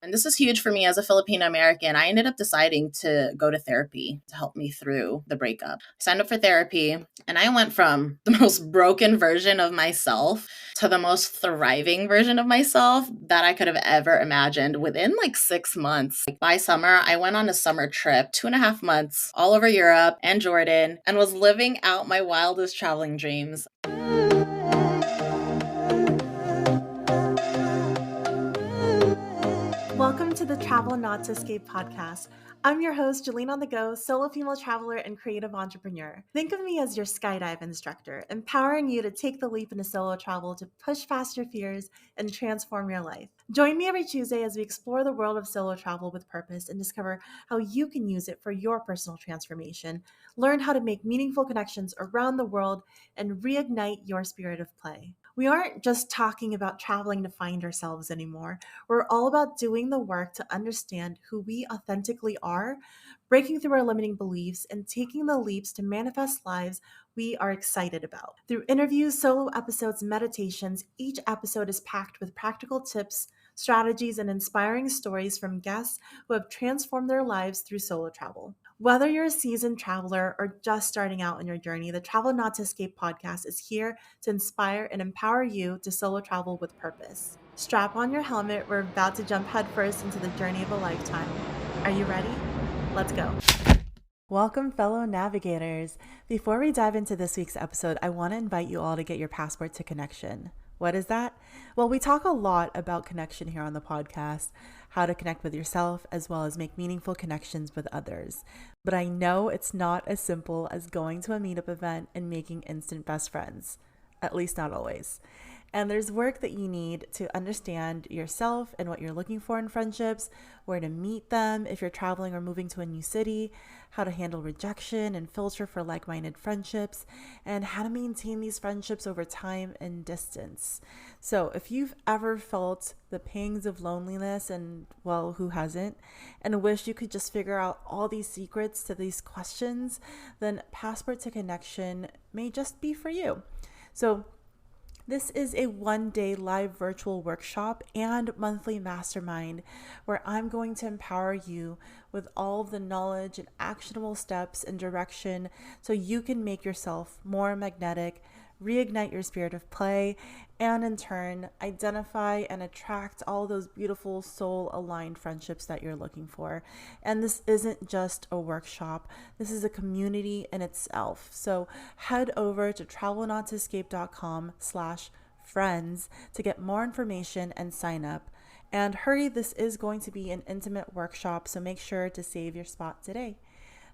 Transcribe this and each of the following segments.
And this is huge for me as a Filipina American. I ended up deciding to go to therapy to help me through the breakup. I signed up for therapy and I went from the most broken version of myself to the most thriving version of myself that I could have ever imagined within like 6 months. By summer, I went on a summer trip, 2.5 months, all over Europe and Jordan, and was living out my wildest traveling dreams. Welcome to the Travel Not to Escape podcast. I'm your host, Jolene on the Go, solo female traveler and creative entrepreneur. Think of me as your skydive instructor, empowering you to take the leap into solo travel to push past your fears and transform your life. Join me every Tuesday as we explore the world of solo travel with purpose and discover how you can use it for your personal transformation, learn how to make meaningful connections around the world, and reignite your spirit of play. We aren't just talking about traveling to find ourselves anymore. We're all about doing the work to understand who we authentically are, breaking through our limiting beliefs, and taking the leaps to manifest lives we are excited about. Through interviews, solo episodes, and meditations, each episode is packed with practical tips, strategies, and inspiring stories from guests who have transformed their lives through solo travel. Whether you're a seasoned traveler or just starting out on your journey, the Travel Not to Escape podcast is here to inspire and empower you to solo travel with purpose. Strap on your helmet. We're about to jump headfirst into the journey of a lifetime. Are you ready? Let's go. Welcome, fellow navigators. Before we dive into this week's episode, I want to invite you all to get your passport to connection. What is that? Well, we talk a lot about connection here on the podcast, how to connect with yourself as well as make meaningful connections with others. But I know it's not as simple as going to a meetup event and making instant best friends, at least not always. And there's work that you need to understand yourself and what you're looking for in friendships, where to meet them if you're traveling or moving to a new city, how to handle rejection and filter for like-minded friendships, and how to maintain these friendships over time and distance. So if you've ever felt the pangs of loneliness, and well, who hasn't, and wish you could just figure out all these secrets to these questions, then Passport to Connection may just be for you. So this is a one-day live virtual workshop and monthly mastermind where I'm going to empower you with all of the knowledge and actionable steps and direction so you can make yourself more magnetic, reignite your spirit of play, and in turn, identify and attract all those beautiful soul-aligned friendships that you're looking for. And this isn't just a workshop. This is a community in itself. So head over to travelnottoescape.com/friends to get more information and sign up. And hurry, this is going to be an intimate workshop, so make sure to save your spot today.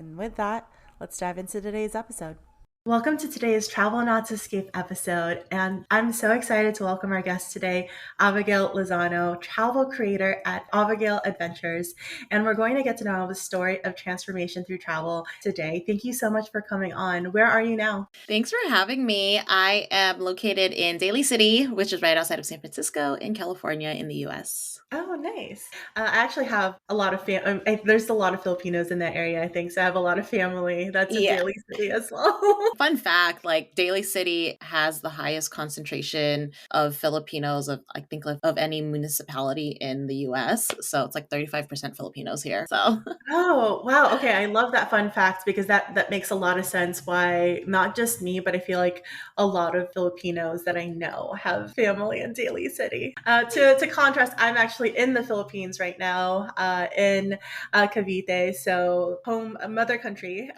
And with that, let's dive into today's episode. Welcome to today's Travel Not to Escape episode, and I'm so excited to welcome our guest today, Avagail Lozano, travel creator at Avagail Adventures, and we're going to get to know the story of transformation through travel today. Thank you so much for coming on. Where are you now? Thanks for having me. I am located in Daly City, which is right outside of San Francisco in California in the US. Oh, nice. I actually have a lot of there's a lot of Filipinos in that area, I think. So I have a lot of family that's in Daly City as well. Fun fact, like Daly City has the highest concentration of Filipinos of any municipality in the US. So it's like 35% Filipinos here. So Oh, wow. Okay. I love that fun fact because that makes a lot of sense why not just me, but I feel like a lot of Filipinos that I know have family in Daly City. To contrast, I'm actually in the Philippines right now, in Cavite, so home, mother country.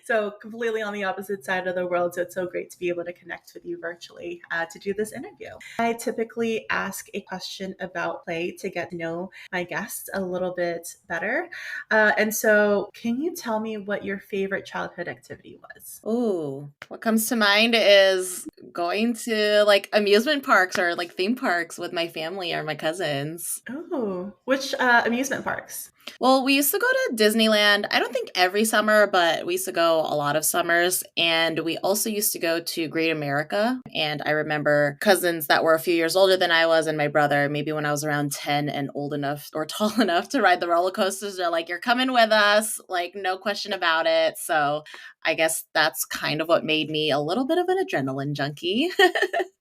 So completely on the opposite side of the world. So it's so great to be able to connect with you virtually to do this interview. I typically ask a question about play to get to know my guests a little bit better. And so can you tell me what your favorite childhood activity was? ooh, what comes to mind is going to like amusement parks or like theme parks with my family or my cousins. Oh, which amusement parks? Well, we used to go to Disneyland. I don't think every summer, but we used to go a lot of summers. And we also used to go to Great America. And I remember cousins that were a few years older than I was and my brother, maybe when I was around 10 and old enough or tall enough to ride the roller coasters, they're like, you're coming with us, like no question about it. So I guess that's kind of what made me a little bit of an adrenaline junkie.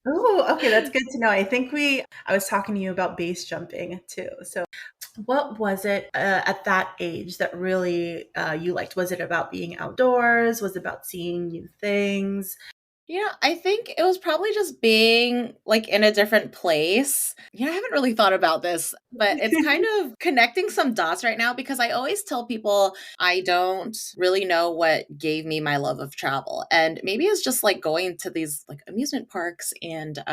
Oh, okay. That's good to know. I was talking to you about base jumping too. So What was it at that age that really you liked? Was it about being outdoors? Was it about seeing new things? I think it was probably just being like in a different place. I haven't really thought about this, but it's kind of connecting some dots right now because I always tell people I don't really know what gave me my love of travel. And maybe it's just like going to these like amusement parks and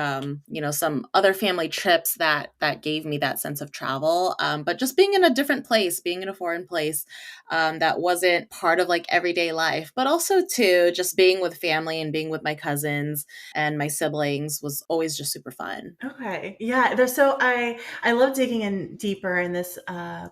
some other family trips that gave me that sense of travel. But just being in a different place, being in a foreign place, that wasn't part of like everyday life, but also too just being with family and being with my cousins and my siblings was always just super fun. Okay. Yeah. There's so I love digging in deeper in this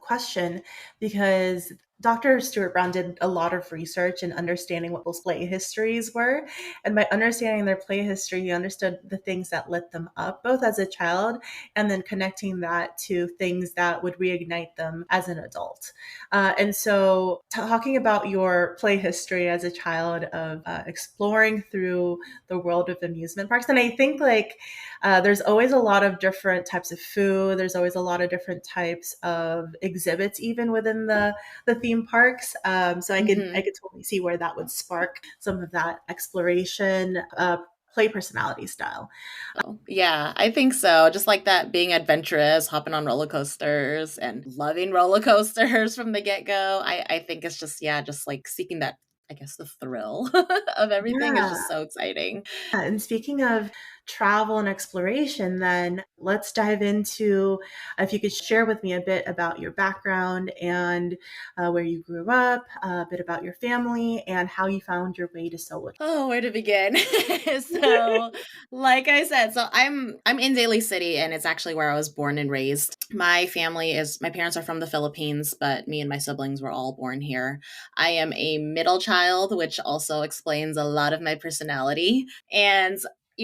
question because Dr. Stuart Brown did a lot of research in understanding what those play histories were. And by understanding their play history, he understood the things that lit them up, both as a child and then connecting that to things that would reignite them as an adult. And so, talking about your play history as a child of exploring through the world of amusement parks, and I think like there's always a lot of different types of food. There's always a lot of different types of exhibits, even within the theme parks. So I Hmm. could totally see where that would spark some of that exploration, play personality style. So, yeah, I think so. Just like that, being adventurous, hopping on roller coasters and loving roller coasters from the get go. I think it's just, yeah, just like seeking that, I guess, the thrill of everything is Yeah. just so exciting. And speaking of travel and exploration, then let's dive into if you could share with me a bit about your background and where you grew up, a bit about your family, and how you found your way to solo. Oh, where to begin? So, like I said, I'm in Daly City and it's actually where I was born and raised. My parents are from the Philippines, but me and my siblings were all born here. I am a middle child, which also explains a lot of my personality. And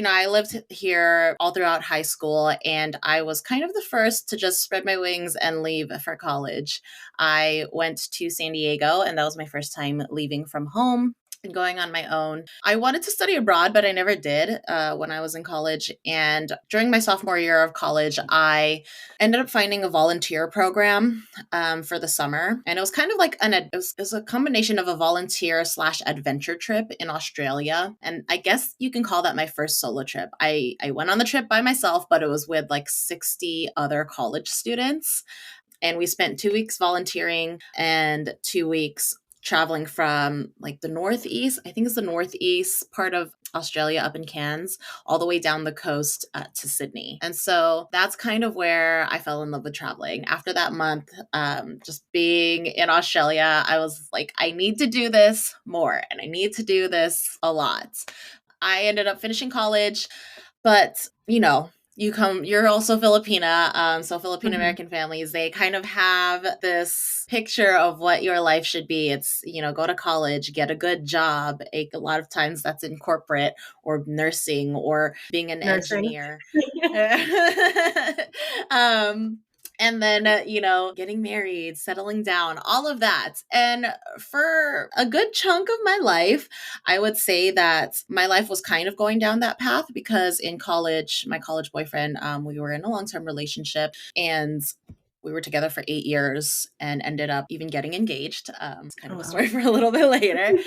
I lived here all throughout high school, and I was kind of the first to just spread my wings and leave for college. I went to San Diego, and that was my first time leaving from home and going on my own. I wanted to study abroad, but I never did when I was in college. And during my sophomore year of college, I ended up finding a volunteer program for the summer. And it was kind of like it was a combination of a volunteer slash adventure trip in Australia. And I guess you can call that my first solo trip. I went on the trip by myself, but it was with like 60 other college students. And we spent 2 weeks volunteering and 2 weeks traveling from like the northeast, I think it's the northeast part of Australia up in Cairns, all the way down the coast to Sydney. And so that's kind of where I fell in love with traveling. After that month, just being in Australia, I was like, I need to do this more and I need to do this a lot. I ended up finishing college, but you're also Filipina. So Filipina Mhm. American families, they kind of have this picture of what your life should be. It's, go to college, get a good job. A lot of times that's in corporate or nursing or being an Nursing. engineer. um, and then, getting married, settling down, all of that. And for a good chunk of my life, I would say that my life was kind of going down that path because in college, my college boyfriend, we were in a long term relationship and we were together for 8 years and ended up even getting engaged. It's kind Oh, of a wow. story for a little bit later.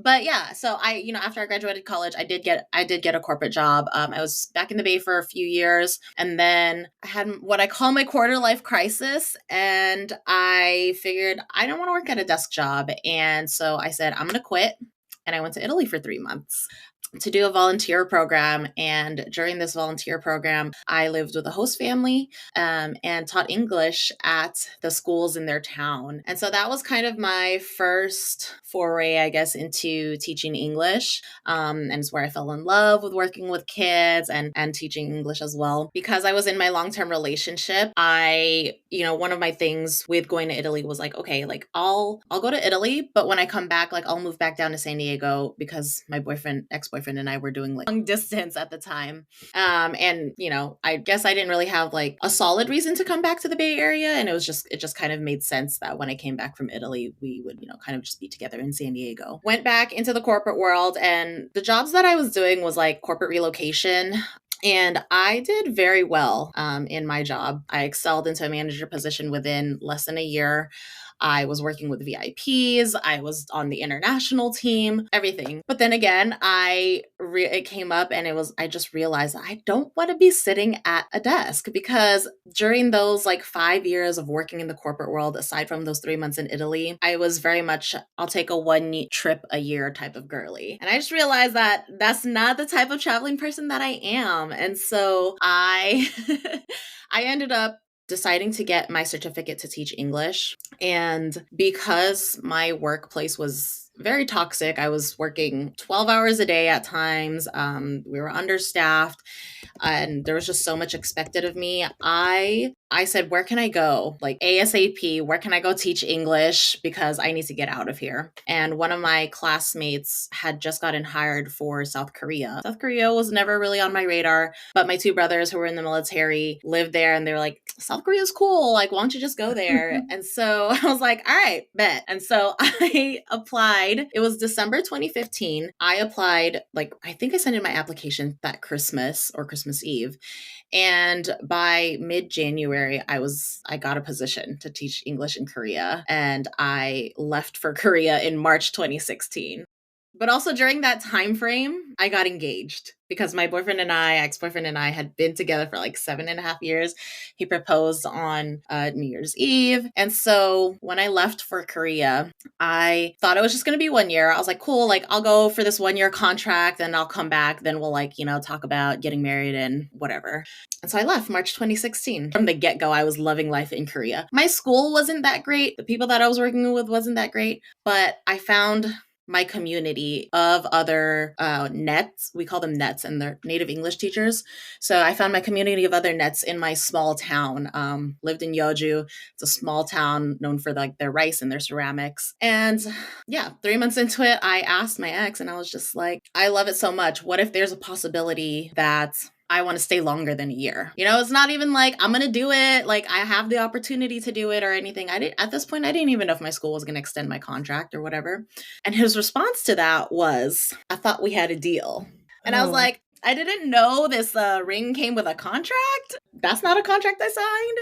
But yeah, so after I graduated college, I did get a corporate job. I was back in the Bay for a few years, and then I had what I call my quarter life crisis, and I figured I don't want to work at a desk job, and so I said I'm gonna quit, and I went to Italy for 3 months to do a volunteer program. And during this volunteer program, I lived with a host family and taught English at the schools in their town. And so that was kind of my first foray, I guess, into teaching English. And it's where I fell in love with working with kids and teaching English as well. Because I was in my long term relationship, one of my things with going to Italy was like, okay, like I'll go to Italy, but when I come back, like I'll move back down to San Diego because my ex-boyfriend and I were doing like long distance at the time. And I guess I didn't really have like a solid reason to come back to the Bay Area. And it just kind of made sense that when I came back from Italy, we would, kind of just be together in San Diego. Went back into the corporate world, and the jobs that I was doing was like corporate relocation. And I did very well in my job. I excelled into a manager position within less than a year. I was working with VIPs. I was on the international team, everything. But then again, it came up, and I just realized I don't want to be sitting at a desk, because during those like 5 years of working in the corporate world, aside from those 3 months in Italy, I was very much, I'll take a one trip a year type of girly. And I just realized that that's not the type of traveling person that I am. And so I ended up deciding to get my certificate to teach English. And because my workplace was very toxic, I was working 12 hours a day at times. We were understaffed, and there was just so much expected of me. I said, where can I go? Like ASAP, where can I go teach English? Because I need to get out of here. And one of my classmates had just gotten hired for South Korea. South Korea was never really on my radar, but my two brothers who were in the military lived there, and they were like, South Korea's cool. Like, why don't you just go there? And so I was like, all right, bet. And so I applied. It was December 2015. I applied, like, I think I sent in my application that Christmas or Christmas Eve. And by mid-January, I got a position to teach English in Korea, and I left for Korea in March 2016. But also during that time frame, I got engaged, because my ex-boyfriend and I had been together for like 7.5 years. He proposed on New Year's Eve. And so when I left for Korea, I thought it was just going to be 1 year. I was like, cool, like I'll go for this 1 year contract and I'll come back. Then we'll talk about getting married and whatever. And so I left March 2016. From the get-go, I was loving life in Korea. My school wasn't that great. The people that I was working with wasn't that great, but I found my community of other nets. We call them nets, and they're native English teachers. So I found my community of other nets in my small town. Lived in Yeoju. It's a small town known for like their rice and their ceramics. And yeah, 3 months into it, I asked my ex, and I was just like, I love it so much. What if there's a possibility that I want to stay longer than a year? It's not even like I'm going to do it. Like I have the opportunity to do it or anything. At this point, I didn't even know if my school was going to extend my contract or whatever. And his response to that was, I thought we had a deal. And I was like, I didn't know this ring came with a contract. That's not a contract I signed.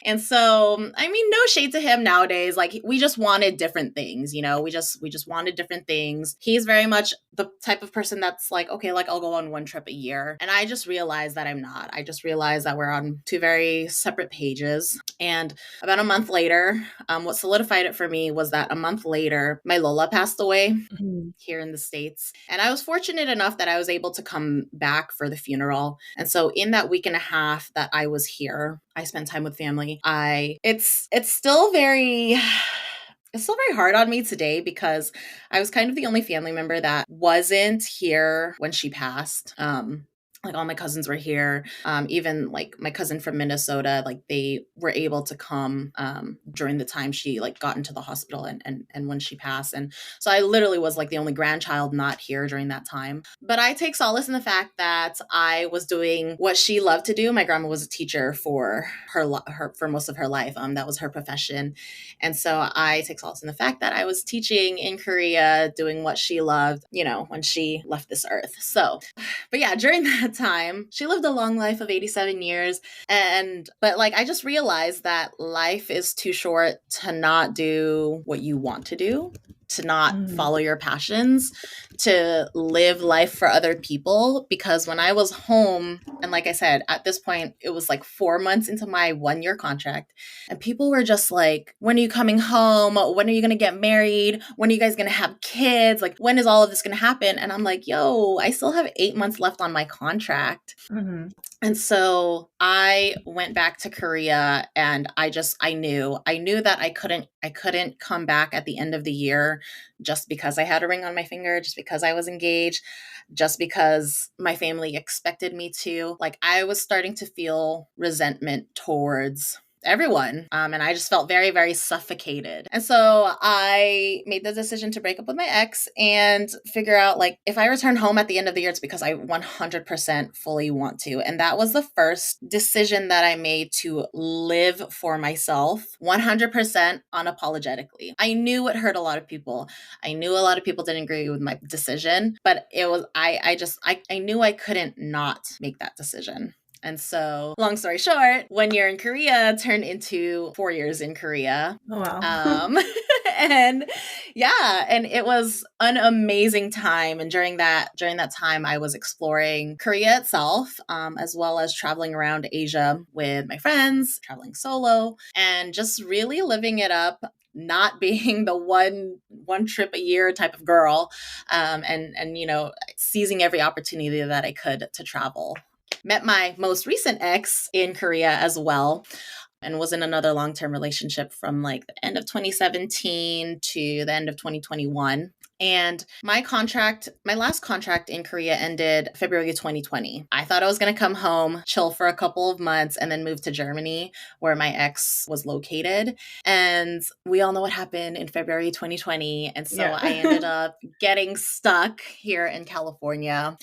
And so, I mean, no shade to him nowadays. Like, we just wanted different things, we just wanted different things. He's very much the type of person that's like, okay, like I'll go on one trip a year. And I just realized that I'm not. I just realized that we're on two very separate pages. And about a month later, what solidified it for me was that a month later, my Lola passed away here in the States. And I was fortunate enough that I was able to come back for the funeral. And so in that week and a half that I was here, I spent time with family. It's still very hard on me today, because I was kind of the only family member that wasn't here when she passed. Like all my cousins were here. Even like my cousin from Minnesota, like they were able to come during the time she like got into the hospital and when she passed. And so I literally was like the only grandchild not here during that time. But I take solace in the fact that I was doing what she loved to do. My grandma was a teacher for her for most of her life. That was her profession. And so I take solace in the fact that I was teaching in Korea, doing what she loved, when she left this earth. So, but yeah, during that time, she lived a long life of 87 years. But like, I just realized that life is too short to not do what you want to do, to not follow your passions, to live life for other people. Because when I was home, and like I said, at this point, it was like 4 months into my 1 year contract, and people were just like, when are you coming home? When are you going to get married? When are you guys going to have kids? Like, when is all of this going to happen? And I'm like, I still have 8 months left on my contract. And so I went back to Korea, and I knew that I couldn't come back at the end of the year just because I had a ring on my finger, just because I was engaged, just because my family expected me to. Like, I was starting to feel resentment towards everyone. And I just felt very, very suffocated. And so I made the decision to break up with my ex and figure out, like, if I return home at the end of the year, it's because I 100% fully want to. And that was the first decision that I made to live for myself 100% unapologetically. I knew it hurt a lot of people. I knew a lot of people didn't agree with my decision, but it was, I knew I couldn't not make that decision. And so, long story short, 1 year in Korea turned into 4 years in Korea. Oh, wow. And yeah, and it was an amazing time. And during that time, I was exploring Korea itself, as well as traveling around Asia with my friends, traveling solo, and just really living it up. Not being the one trip a year type of girl, and seizing every opportunity that I could to travel. Met my most recent ex in Korea as well, and was in another long-term relationship from like the end of 2017 to the end of 2021. And my last contract in Korea ended February 2020. I thought I was going to come home, chill for a couple of months, and then move to Germany, where my ex was located. And we all know what happened in February 2020. And so I ended up getting stuck here in California.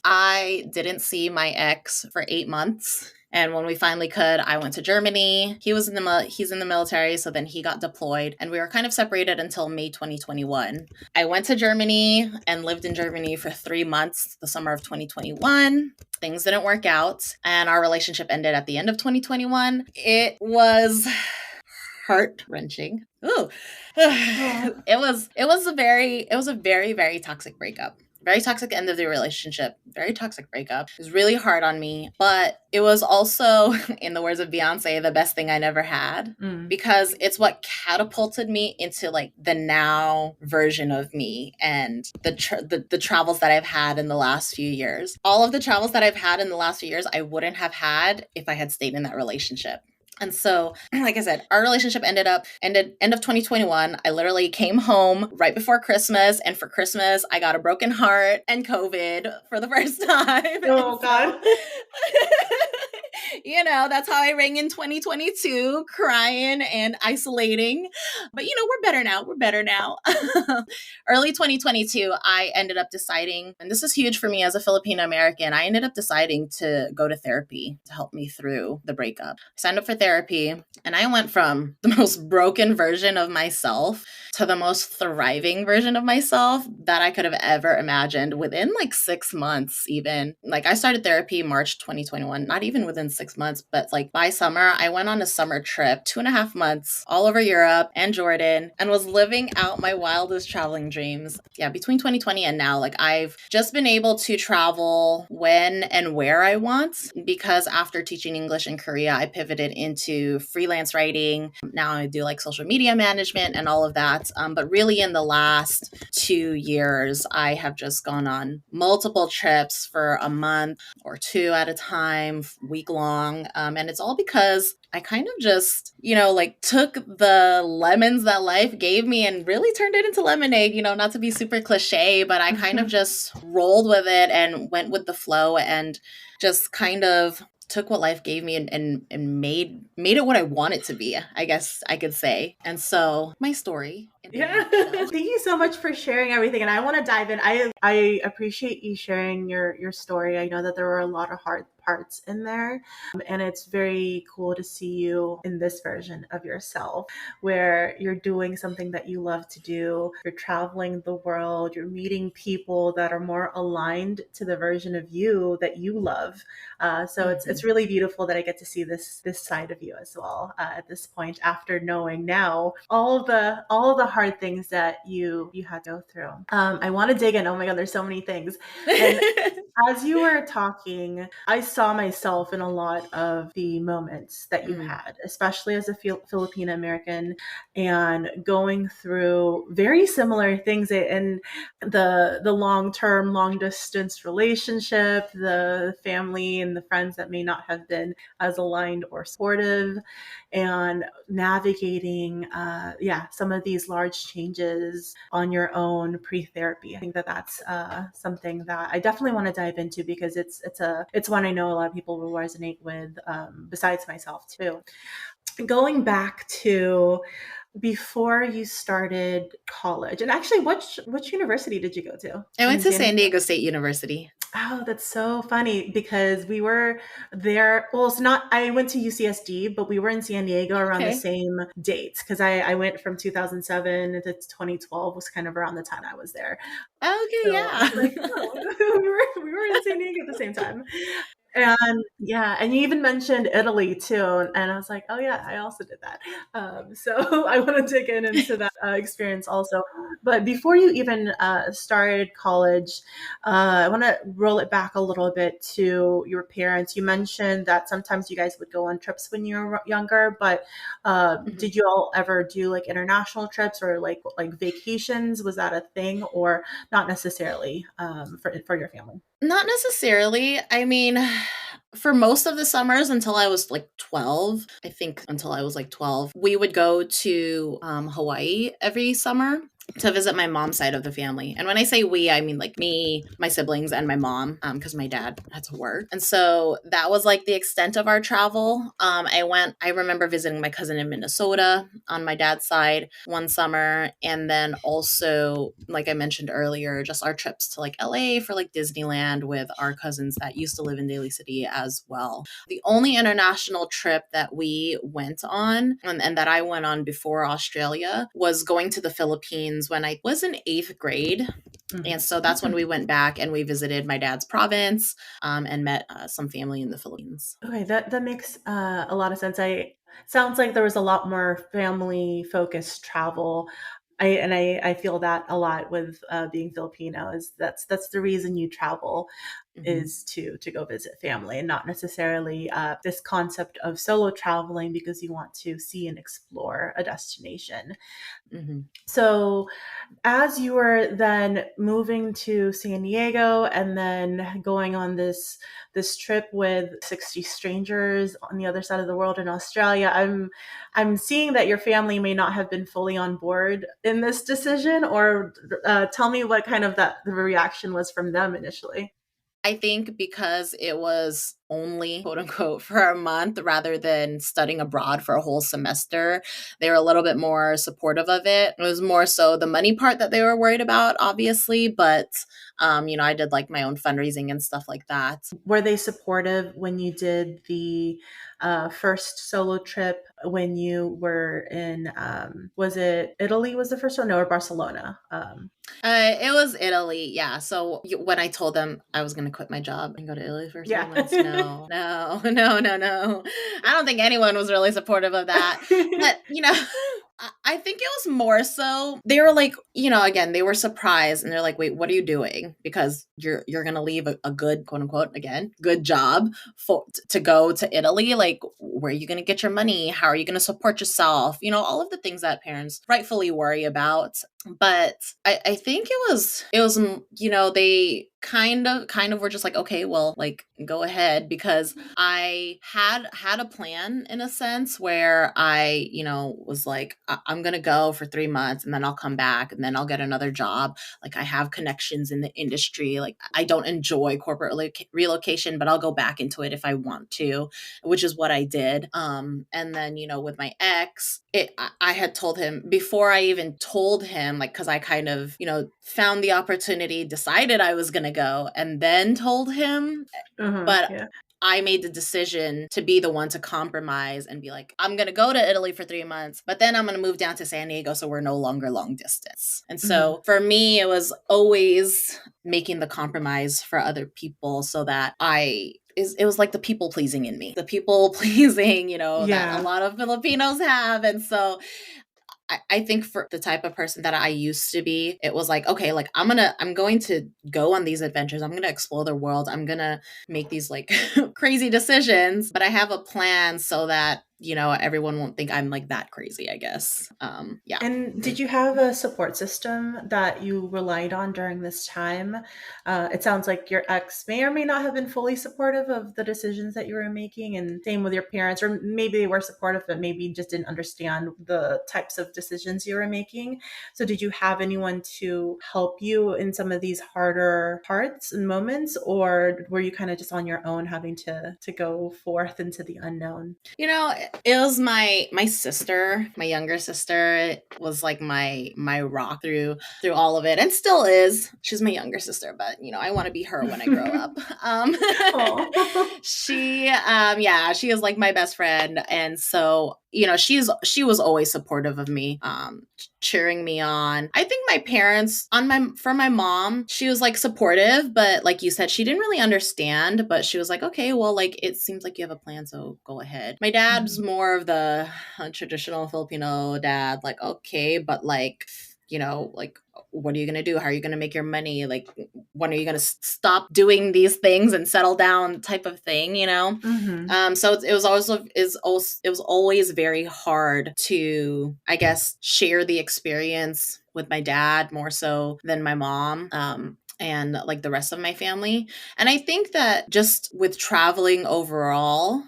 I didn't see my ex for 8 months. And when we finally could, I went to Germany. He's in the military, so then he got deployed, and we were kind of separated until May 2021. I went to Germany and lived in Germany for 3 months, the summer of 2021. Things didn't work out, and our relationship ended at the end of 2021. It was heart-wrenching. Ooh. It was a very, very toxic breakup. Very toxic end of the relationship. Very toxic breakup. It was really hard on me, but it was also, in the words of Beyonce, the best thing I never had, because it's what catapulted me into like the now version of me and the travels that I've had in the last few years. All of the travels that I've had in the last few years, I wouldn't have had if I had stayed in that relationship. And so, like I said, our relationship ended end of 2021. I literally came home right before Christmas. And for Christmas, I got a broken heart and COVID for the first time. Oh, God. That's how I rang in 2022, crying and isolating. But, we're better now. Early 2022, I ended up deciding, and this is huge for me as a Filipina American, I ended up deciding to go to therapy to help me through the breakup. I signed up for therapy, and I went from the most broken version of myself to the most thriving version of myself that I could have ever imagined within like 6 months even. Like I started therapy March 2021, not even within 6 months, but like by summer, I went on a summer trip, 2.5 months all over Europe and Jordan, and was living out my wildest traveling dreams. Yeah, between 2020 and now, like I've just been able to travel when and where I want, because after teaching English in Korea, I pivoted into freelance writing. Now I do like social media management and all of that. But really in the last 2 years, I have just gone on multiple trips for a month or 2 at a time, week long. And it's all because I kind of just, took the lemons that life gave me and really turned it into lemonade, not to be super cliche, but I kind of just rolled with it and went with the flow and just kind of took what life gave me and made it what I want it to be, I guess I could say. And so my story. Yeah. Thank you so much for sharing everything. And I want to dive in. I appreciate you sharing your story. I know that there were a lot of hard parts in there. And it's very cool to see you in this version of yourself where you're doing something that you love to do. You're traveling the world. You're meeting people that are more aligned to the version of you that you love. So it's really beautiful that I get to see this side of you as well at this point, after knowing now all of the hard things that you had to go through. I want to dig in. Oh my God, there's so many things. And as you were talking, I saw myself in a lot of the moments that you had, especially as a Filipina American, and going through very similar things in the long-term, long-distance relationship, the family and the friends that may not have been as aligned or supportive, and navigating, some of these large changes on your own pre-therapy. I think that's something that I definitely want to dive into, because it's one I know a lot of people will resonate with, besides myself too. going back to before you started college, and actually, which university did you go to I went in to San San Diego? Diego State University. Oh, that's so funny because we were there. Well, it's not, I went to UCSD, but we were in San Diego around the Okay. same dates because I went from 2007 to 2012 was kind of around the time I was there. Okay, So I was like, yeah. oh, we were in San Diego at the same time. And yeah, and you even mentioned Italy too, and I was like, oh yeah, I also did that. So I want to dig into that experience also. But before you even started college, I want to roll it back a little bit to your parents. You mentioned that sometimes you guys would go on trips when you were younger, but Mhm. did you all ever do like international trips or like vacations? Was that a thing, or not necessarily for your family? Not necessarily. I mean, for most of the summers until I was like 12, I think until I was like 12, we would go to Hawaii every summer to visit my mom's side of the family. And when I say we, I mean like me, my siblings, and my mom, because my dad had to work. And so that was like the extent of our travel. I remember visiting my cousin in Minnesota on my dad's side one summer. And then also, like I mentioned earlier, just our trips to like LA for like Disneyland with our cousins that used to live in Daly City as well. The only international trip that we went on and that I went on before Australia was going to the Philippines when I was in eighth grade. And so that's when we went back and we visited my dad's province and met some family in the Philippines. Okay, that makes a lot of sense. I sounds like there was a lot more family focused travel. I feel that a lot with being Filipino is that's the reason you travel Hmm. is to go visit family and not necessarily this concept of solo traveling because you want to see and explore a destination. Hmm. So as you were then moving to San Diego and then going on this trip with 60 strangers on the other side of the world in Australia, I'm seeing that your family may not have been fully on board in this decision, or tell me what kind of that the reaction was from them initially. I think because it was only quote unquote for a month rather than studying abroad for a whole semester, they were a little bit more supportive of it. It was more so the money part that they were worried about, obviously, but I did like my own fundraising and stuff like that. Were they supportive when you did the first solo trip when you were in, was it Italy was the first one? No, or Barcelona? It was Italy, yeah. So when I told them I was going to quit my job and go to Italy for three Yeah. months, no, no, no, no, no. I don't think anyone was really supportive of that. But I think it was more so they were like, again, they were surprised and they're like, "Wait, what are you doing? Because you're going to leave a good quote unquote again good job to go to Italy. Like, where are you going to get your money? How are you going to support yourself? All of the things that parents rightfully worry about." But I think they kind of were just like, okay, well, like, go ahead, because I had a plan in a sense where I was like, I'm gonna go for 3 months and then I'll come back and then I'll get another job. Like, I have connections in the industry. Like, I don't enjoy corporate relocation, but I'll go back into it if I want to, which is what I did. And then with my ex, I had told him before I even told him, like, because I kind of found the opportunity, decided I was gonna go, and then told him. But Yeah. I made the decision to be the one to compromise and be like, I'm going to go to Italy for 3 months, but then I'm going to move down to San Diego so we're no longer long distance. And Mhm. so for me, it was always making the compromise for other people so that it was like the people pleasing in me, the people pleasing, that a Yeah. lot of Filipinos have. And so I think for the type of person that I used to be, it was like, okay, like, I'm going to go on these adventures. I'm going to explore the world. I'm going to make these like crazy decisions, but I have a plan so that, everyone won't think I'm like that crazy, I guess. Yeah. And did you have a support system that you relied on during this time? It sounds like your ex may or may not have been fully supportive of the decisions that you were making, and same with your parents, or maybe they were supportive, but maybe just didn't understand the types of decisions you were making. So, did you have anyone to help you in some of these harder parts and moments, or were you kind of just on your own, having to go forth into the unknown? it was my sister, my younger sister, was like my rock through all of it, and still is. She's my younger sister, but I want to be her when I grow up. Um, Oh. yeah, she is like my best friend, and so she was always supportive of me, cheering me on. I think my parents for my mom, she was like supportive, but like you said, she didn't really understand, but she was like, okay, well, like it seems like you have a plan, so go ahead. My dad's Mhm. more of the traditional Filipino dad, like, okay, but like, like, what are you going to do? How are you going to make your money? Like, when are you going to stop doing these things and settle down type of thing? Mhm. So it was always very hard to, I guess, share the experience with my dad more so than my mom. And like the rest of my family. And I think that just with traveling overall,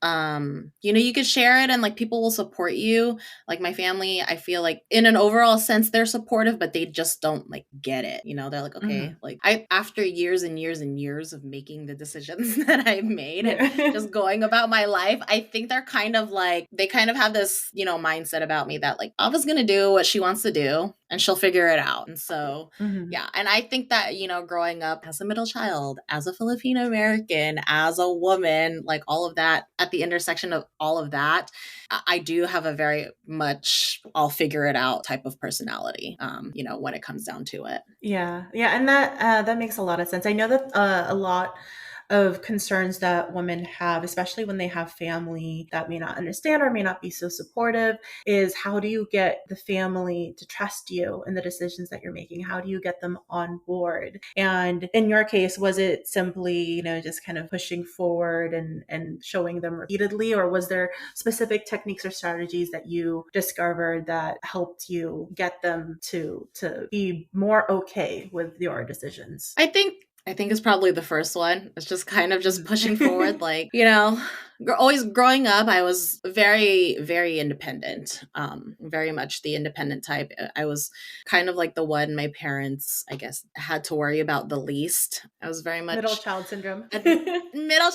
you could share it and like people will support you. Like my family, I feel like in an overall sense, they're supportive, but they just don't like get it. They're like, okay, Mhm. like after years and years and years of making the decisions that I've made and Yeah. just going about my life, I think they're kind of like, they kind of have this, mindset about me that like, Ava's going to do what she wants to do and she'll figure it out. And so, Mhm. yeah. And I think that, growing up as a middle child, as a Filipino American, as a woman, like all of that at the intersection of all of that, I do have a very much I'll figure it out type of personality, when it comes down to it. Yeah, yeah, and that makes a lot of sense. I know that a lot of concerns that women have, especially when they have family that may not understand or may not be so supportive, is how do you get the family to trust you in the decisions that you're making? How do you get them on board? And in your case, was it simply, just kind of pushing forward and showing them repeatedly, or was there specific techniques or strategies that you discovered that helped you get them to be more okay with your decisions? I think it's probably the first one. It's just kind of just pushing forward. Mhm. Like, always growing up, I was very, very independent. Very much the independent type. I was kind of like the one my parents, I guess, had to worry about the least. I was very Middle much child syndrome. a middle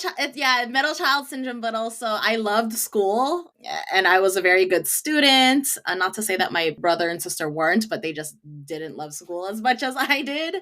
child syndrome, but also I loved school and I was a very good student. Not to say that my brother and sister weren't, but they just didn't love school as much as I did.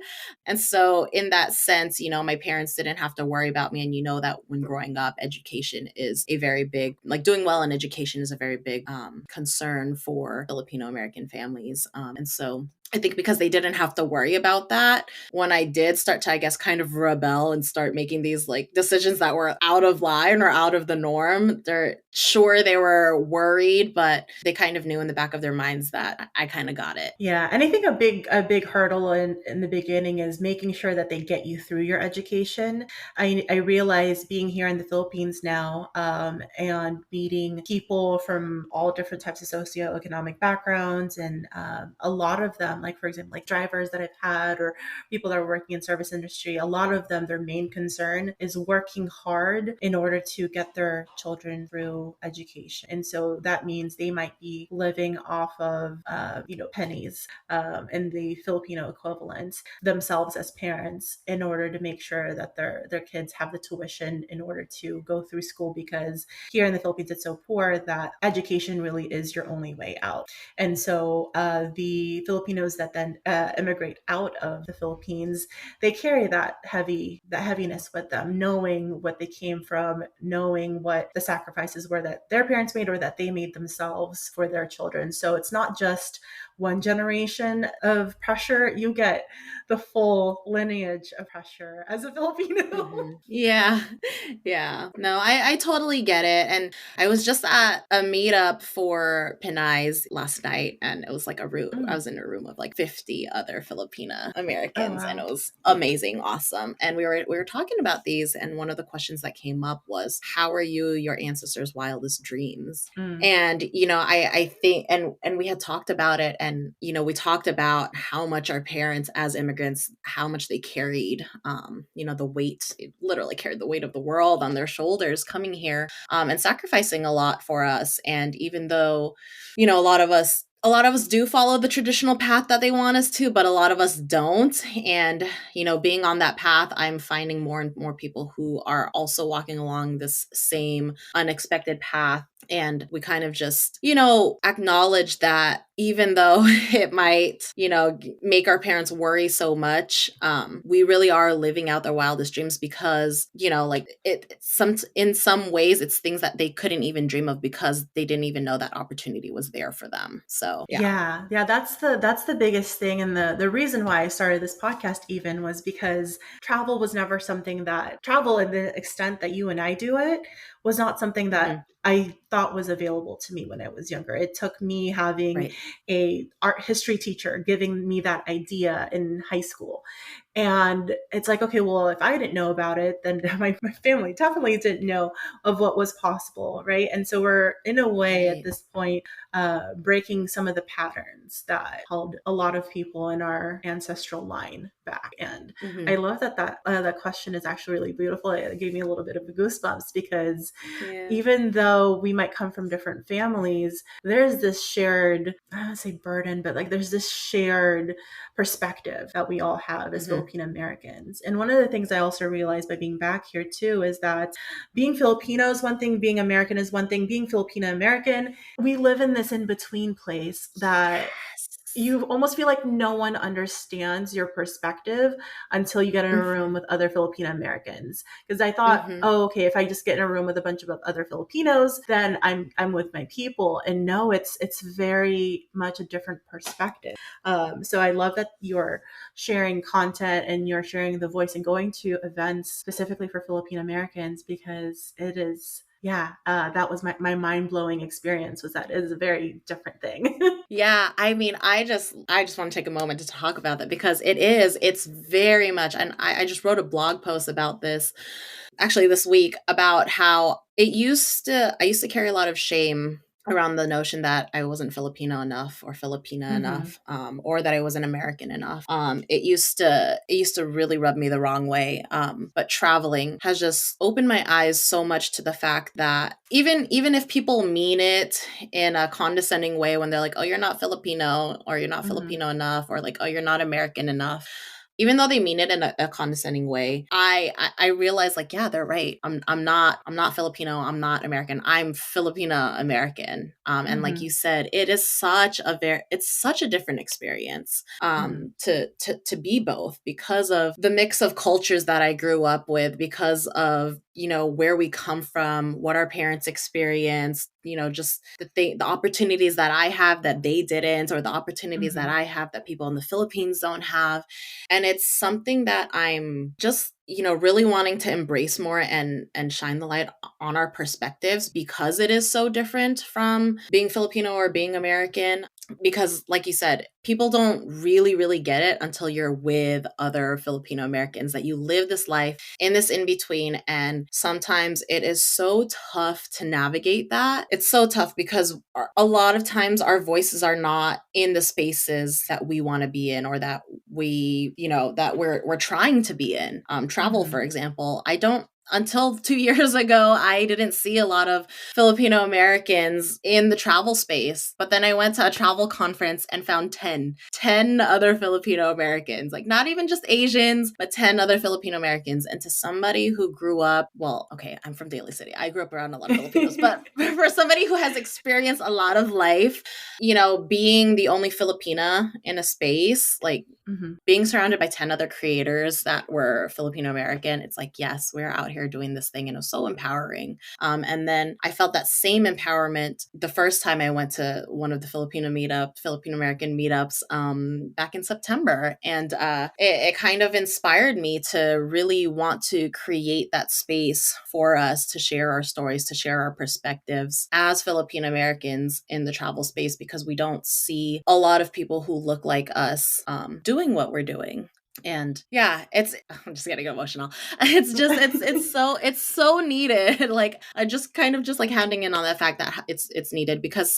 And so, in that sense, my parents didn't have to worry about me. And that when growing up, education is a very big, like doing well in education is a very big concern for Filipino American families. And so, I think because they didn't have to worry about that, when I did start to, I guess, kind of rebel and start making these like decisions that were out of line or out of the norm, they were worried, but they kind of knew in the back of their minds that I kind of got it. Yeah, and I think a big hurdle in the beginning is making sure that they get you through your education. I realize being here in the Philippines now, and meeting people from all different types of socioeconomic backgrounds, and a lot of them, like for example, like drivers that I've had or people that are working in service industry, a lot of them, their main concern is working hard in order to get their children through education, and so that means they might be living off of pennies, in the Filipino equivalent, themselves as parents, in order to make sure that their kids have the tuition in order to go through school, because here in the Philippines it's so poor that education really is your only way out. And so the Filipinos that then immigrate out of the Philippines, they carry that heaviness with them, knowing what they came from, knowing what the sacrifices were that their parents made or that they made themselves for their children. So it's not just one generation of pressure, you get the full lineage of pressure as a Filipino. Yeah. Yeah. No, I totally get it. And I was just at a meetup for Pinay's last night, and it was like I Mm. was in a room of like 50 other Filipina Oh, Americans, and it wow. was amazing, awesome. And we were talking about these, and one of the questions that came up was, how are you your ancestors' wildest dreams? Mm. And I think, and we had talked about it, and we talked about how much our parents as immigrants, how much they carried, the weight, literally carried the weight of the world on their shoulders coming here, and sacrificing a lot for us. And even though a lot of us do follow the traditional path that they want us to, but a lot of us don't. And, being on that path, I'm finding more and more people who are also walking along this same unexpected path And we kind of just, acknowledge that even though it might, make our parents worry so much, we really are living out their wildest dreams because, in some ways it's things that they couldn't even dream of because they didn't even know that opportunity was there for them. So, yeah. Yeah, that's the biggest thing, and the reason why I started this podcast even was because travel was never something that travel in the extent that you and I do it was not something Mm-hmm. that I thought was available to me when I was younger. It took me having Right. a art history teacher giving me that idea in high school. And it's like, okay, well, if I didn't know about it, then my family definitely didn't know of what was possible, right? And so we're in a way at Right. this point breaking some of the patterns that held a lot of people in our ancestral line back. And I Mm-hmm. love that question is actually really beautiful. It gave me a little bit of goosebumps because Yeah. even though we might come from different families, there's this shared, I don't want to say burden, but like there's this shared perspective that we all have as Mm-hmm. Filipino Americans. And one of the things I also realized by being back here too is that being Filipino is one thing, being American is one thing, being Filipino American, we live in this in between place that Yes. you almost feel like no one understands your perspective until you get in a room Mm-hmm. with other Filipino Americans. Because I thought, Mm-hmm. oh, okay, if I just get in a room with a bunch of other Filipinos, then I'm with my people. And no, it's very much a different perspective. So I love that you're sharing content and you're sharing the voice and going to events specifically for Filipino Americans because it is, yeah, that was my mind-blowing experience was that it is a very different thing. Yeah, I mean, I just want to take a moment to talk about that because it's very much, and I just wrote a blog post about this actually this week about how I used to carry a lot of shame around the notion that I wasn't Filipino enough or Filipina Mm-hmm. enough, or that I wasn't American enough. It used to really rub me the wrong way. But traveling has just opened my eyes so much to the fact that even if people mean it in a condescending way when they're like, oh, you're not Filipino or you're not Mm-hmm. Filipino enough or like, oh, you're not American enough, even though they mean it in a condescending way, I realize like, yeah, they're right. I'm not Filipino. I'm not American. I'm Filipina American. And like Mm-hmm. you said, it's such a different experience. Mm-hmm. To be both because of the mix of cultures that I grew up with, because of where we come from, what our parents experienced, just the opportunities that I have that they didn't, or the opportunities that Mm-hmm. I have that people in the Philippines don't have. And it's something that I'm just really wanting to embrace more and shine the light on our perspectives because it is so different from being Filipino or being American. Because like you said, people don't really get it until you're with other Filipino Americans, that you live this life in this in between. And sometimes it is so tough to navigate that. It's so tough because a lot of times our voices are not in the spaces that we want to be in, or that we're trying to be in. Travel, Mm-hmm. for example, I don't until 2 years ago, I didn't see a lot of Filipino Americans in the travel space. But then I went to a travel conference and found 10 other Filipino Americans, like not even just Asians, but 10 other Filipino Americans. And to somebody who grew up, well, okay, I'm from Daly City. I grew up around a lot of Filipinos, but for somebody who has experienced a lot of life, being the only Filipina in a space, like Mm-hmm. being surrounded by 10 other creators that were Filipino American, it's like, yes, we're out here doing this thing. And it was so empowering. And then I felt that same empowerment the first time I went to one of the Filipino American meetups back in September. And it kind of inspired me to really want to create that space for us to share our stories, to share our perspectives as Filipino Americans in the travel space, because we don't see a lot of people who look like us doing what we're doing. And yeah, I'm just getting emotional. It's so needed. Like I just kind of just like handing in on the fact that it's needed, because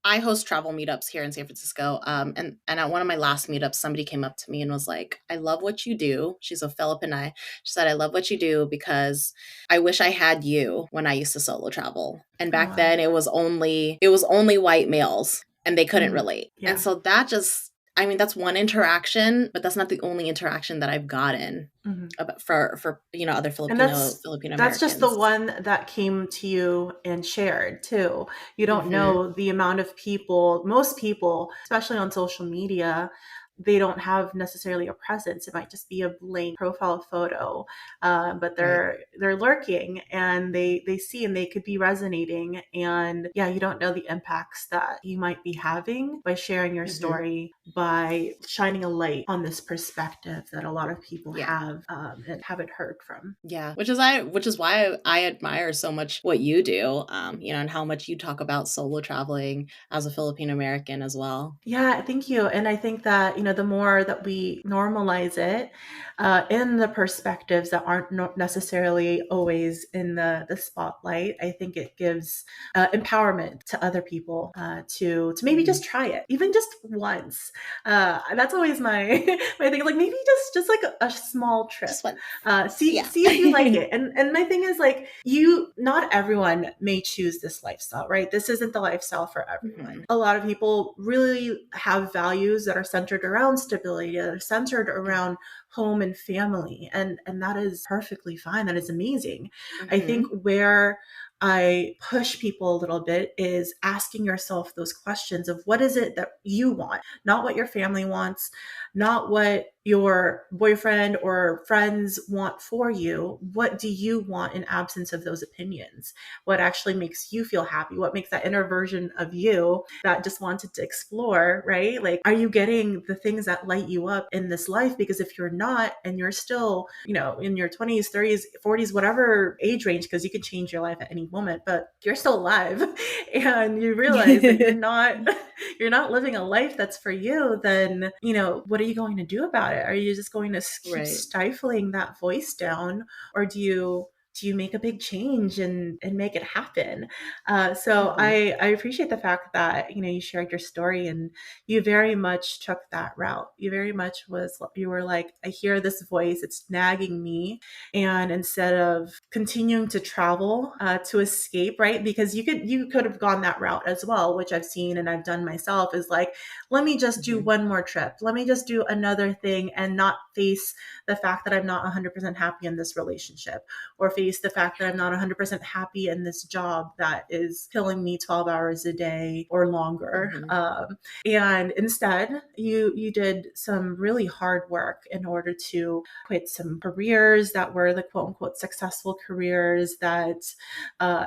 I host travel meetups here in San Francisco. And at one of my last meetups, somebody came up to me and was like, I love what you do. She's a Filipina. She said, I love what you do because I wish I had you when I used to solo travel. And Oh, back wow. then it was only white males and they couldn't Mm-hmm. relate. And Yeah. so that just I mean, that's one interaction, but that's not the only interaction that I've gotten for other And Filipino that's just the Americans. one that came to you and shared too. You don't Mm-hmm. know the amount of people, most people, especially on social media, they don't have necessarily a presence. It might just be a blank profile photo, but Right. they're lurking and they see and they could be resonating. And yeah, you don't know the impacts that you might be having by sharing your Mm-hmm. story, by shining a light on this perspective that a lot of people Yeah. have and haven't heard from. Yeah, which is why I admire so much what you do, and how much you talk about solo traveling as a Filipino American as well. Yeah, thank you. And I think that, the more that we normalize it in the perspectives that aren't necessarily always in the spotlight, I think it gives empowerment to other people to maybe Mm-hmm. just try it, even just once. That's always my my thing. Like maybe just like a small trip. Just one. See Yeah. see if you like it. And my thing is like not everyone may choose this lifestyle, right? This isn't the lifestyle for everyone. Mm-hmm. A lot of people really have values that are centered around stability, that are centered around home and family. And that is perfectly fine. That is amazing. I think Mm-hmm. where I push people a little bit is asking yourself those questions of what is it that you want, not what your family wants, not what your boyfriend or friends want for you. What do you want in absence of those opinions? What actually makes you feel happy? What makes that inner version of you that just wanted to explore, right? Like, are you getting the things that light you up in this life? Because if you're not, and you're still, in your 20s, 30s, 40s, whatever age range, because you can change your life at any moment, but you're still alive and you realize that you're not living a life that's for you, then, what are you going to do about it? Are you just going to keep Right. stifling that voice down, or do you make a big change and make it happen? So Mm-hmm. I appreciate the fact that, you shared your story and you very much took that route. You very much you were like, I hear this voice, it's nagging me. And instead of continuing to travel to escape, right? Because you could have gone that route as well, which I've seen and I've done myself, is like, let me just do Mm-hmm. one more trip. Let me just do another thing and not face the fact that I'm not 100% happy in this relationship, or face the fact that I'm not 100% happy in this job that is killing me 12 hours a day or longer. Mm-hmm. And instead, you did some really hard work in order to quit some careers that were the quote unquote successful careers that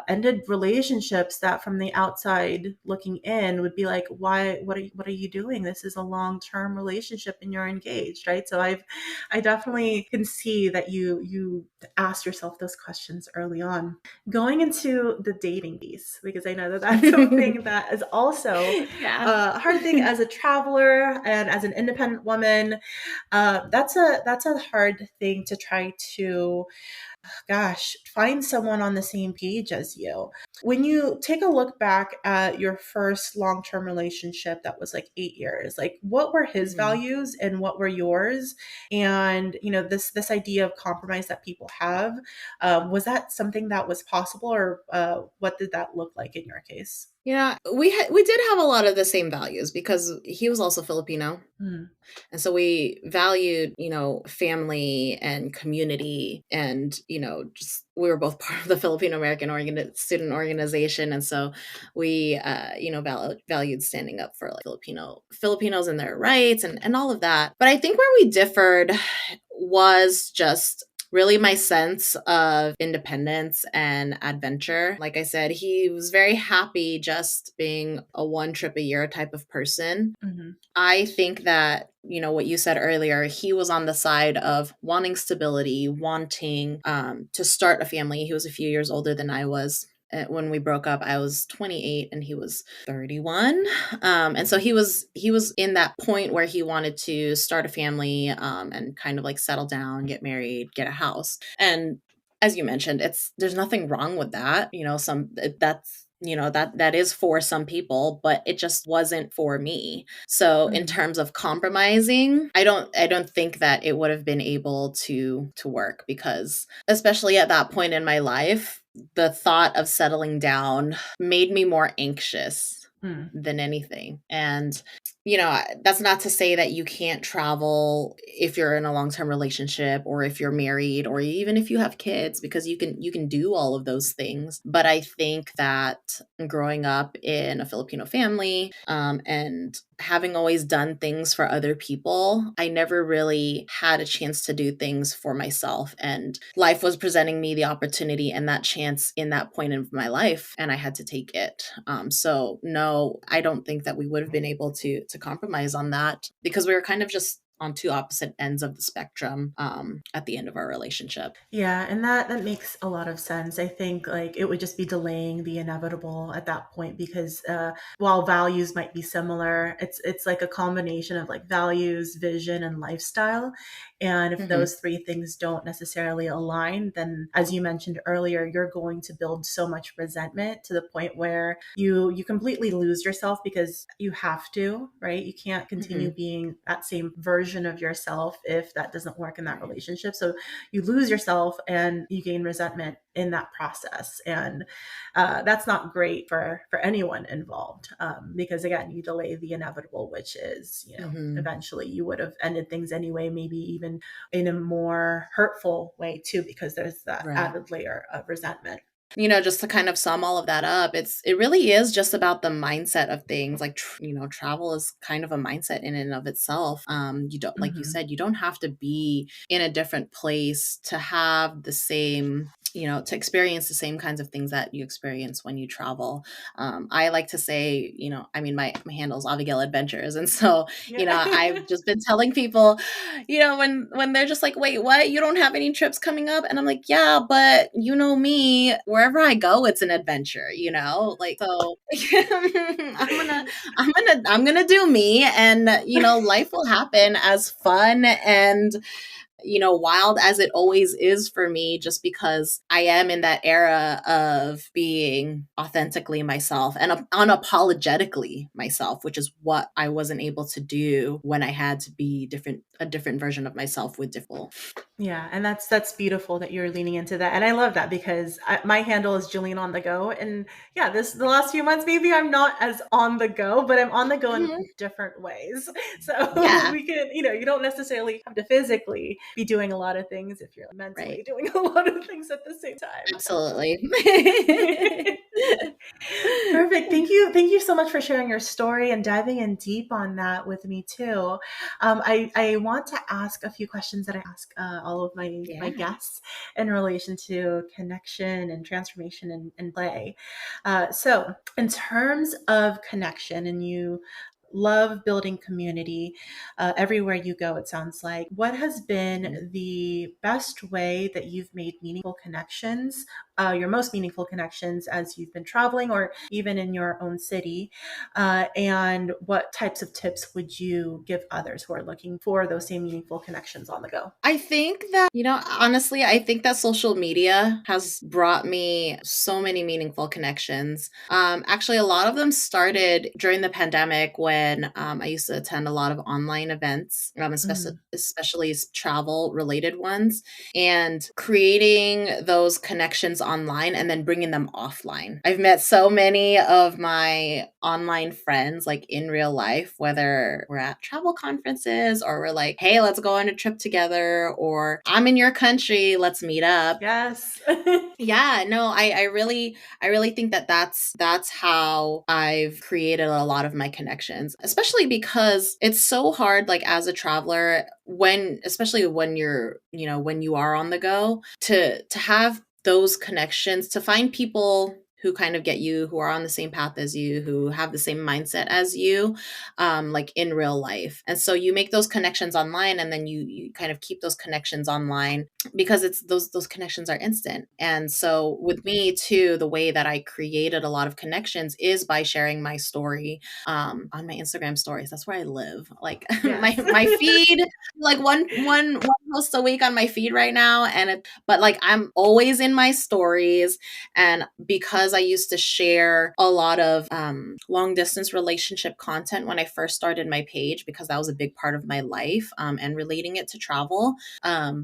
ended relationships that from the outside looking in would be like, why, what are you doing? This is a long-term relationship and you're engaged, right? So I definitely can see that you asked yourself those questions early on. Going into the dating piece, because I know that that's something that is also Yeah. a hard thing as a traveler and as an independent woman. That's a hard thing to try to, gosh, find someone on the same page as you. When you take a look back at your first long-term relationship that was like 8 years, like what were his Mm-hmm. values and what were yours? And this idea of compromise that people have, was that something that was possible, or what did that look like in your case? Yeah, we did have a lot of the same values because he was also Filipino. Mm, And so we valued, family and community and, just we were both part of the Filipino American student organization. And so we, valued standing up for like Filipinos and their rights and all of that. But I think where we differed was just really my sense of independence and adventure. Like I said, he was very happy just being a one trip a year type of person. mhm, I think that, what you said earlier, he was on the side of wanting stability, wanting to start a family. He was a few years older than I was. When we broke up, I was 28 and he was 31. And so he was in that point where he wanted to start a family and kind of like settle down, get married, get a house. And as you mentioned, there's nothing wrong with that. That is for some people, but it just wasn't for me. So in mhm, terms of compromising, I don't think that it would have been able to work, because especially at that point in my life, the thought of settling down made me more anxious mm, than anything. And that's not to say that you can't travel if you're in a long-term relationship or if you're married or even if you have kids, because you can do all of those things. But I think that growing up in a Filipino family, and having always done things for other people, I never really had a chance to do things for myself. And life was presenting me the opportunity and that chance in that point in my life, and I had to take it. So no, I don't think that we would have been able to compromise on that, because we were kind of just on two opposite ends of the spectrum at the end of our relationship. Yeah, and that makes a lot of sense. I think like it would just be delaying the inevitable at that point because while values might be similar, it's like a combination of like values, vision, and lifestyle. And if Hmm. those three things don't necessarily align, then as you mentioned earlier, you're going to build so much resentment to the point where you completely lose yourself because you have to, right? You can't continue Hmm. being that same version of yourself if that doesn't work in that Right. relationship. So you lose yourself and you gain resentment in that process, and that's not great for anyone involved, because again you delay the inevitable, which is Hmm. eventually you would have ended things anyway, maybe even in a more hurtful way too, because there's that Right. added layer of resentment. Just to kind of sum all of that up, it really is just about the mindset of things. Like, travel is kind of a mindset in and of itself. You don't, like you Hmm. said, you don't have to be in a different place to have the same, to experience the same kinds of things that you experience when you travel. I like to say, I mean, my handle is Avagail Adventures. And so, Yeah. I've just been telling people, when they're just like, wait, what? You don't have any trips coming up? And I'm like, yeah, but you know me, wherever I go, it's an adventure, like, so I'm gonna do me. And, life will happen as fun and, wild as it always is for me, just because I am in that era of being authentically myself and unapologetically myself, which is what I wasn't able to do when I had to be a different version of myself with different people. Yeah, and that's beautiful that you're leaning into that, and I love that because my handle is Jillian on the go, and yeah, the last few months maybe I'm not as on the go, but I'm on the go in Mhm. different ways. So Yeah, we can, you don't necessarily have to physically be doing a lot of things if you're right. mentally doing a lot of things at the same time. Absolutely. Perfect. Thank you so much for sharing your story and diving in deep on that with me too. I want to ask a few questions that I ask all of my Yeah. guests in relation to connection and transformation and play. So, in terms of connection, and you love building community everywhere you go, it sounds like. What has been the best way that you've made meaningful connections, your most meaningful connections as you've been traveling or even in your own city? And what types of tips would you give others who are looking for those same meaningful connections on the go? I think that, honestly, I think that social media has brought me so many meaningful connections. Actually, a lot of them started during the pandemic when I used to attend a lot of online events, Mm. especially travel related ones, and creating those connections online and then bringing them offline. I've met so many of my online friends, like in real life, whether we're at travel conferences or we're like, hey, let's go on a trip together, or I'm in your country, let's meet up. Yes. Yeah, no, I really think that that's how I've created a lot of my connections, especially because it's so hard, like, as a traveler, especially when when you are on the go, to have those connections, to find people who kind of get you, who are on the same path as you, who have the same mindset as you, like in real life. And so you make those connections online, and then you kind of keep those connections online, because it's those connections are instant. And so with me too, the way that I created a lot of connections is by sharing my story on my Instagram stories. That's where I live. Like, my Yes. my feed, like one posts a week on my feed right now, but like I'm always in my stories. And because I used to share a lot of long distance relationship content when I first started my page, because that was a big part of my life, and relating it to travel.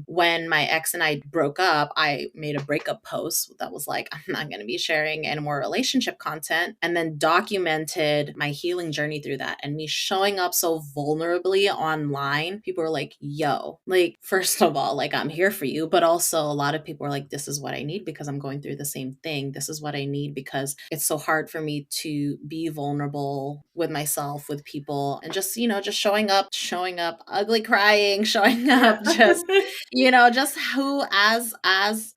When my ex and I broke up, I made a breakup post that was like, I'm not going to be sharing any more relationship content, and then documented my healing journey through that, and me showing up so vulnerably online. People were like, yo, like, first of all, like, I'm here for you. But also a lot of people are like, this is what I need because I'm going through the same thing. This is what I need because it's so hard for me to be vulnerable with myself, with people, and just, just showing up, ugly crying, showing Yeah. up, just, just who, as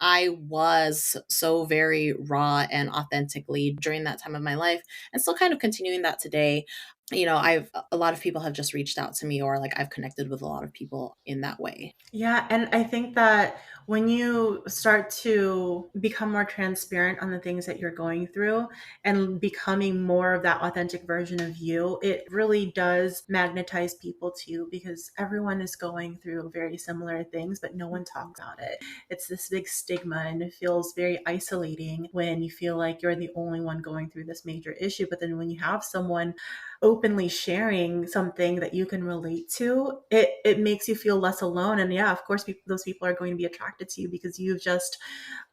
I was, so very raw and authentically during that time of my life, and still kind of continuing that today. A lot of people have just reached out to me, or like I've connected with a lot of people in that way. Yeah, and I think that when you start to become more transparent on the things that you're going through and becoming more of that authentic version of you, it really does magnetize people to you, because everyone is going through very similar things, but no one talks about it. It's this big stigma, and it feels very isolating when you feel like you're the only one going through this major issue. But then when you have someone openly sharing something that you can relate to, it makes you feel less alone. And yeah, of course, those people are going to be attracted to you because you've just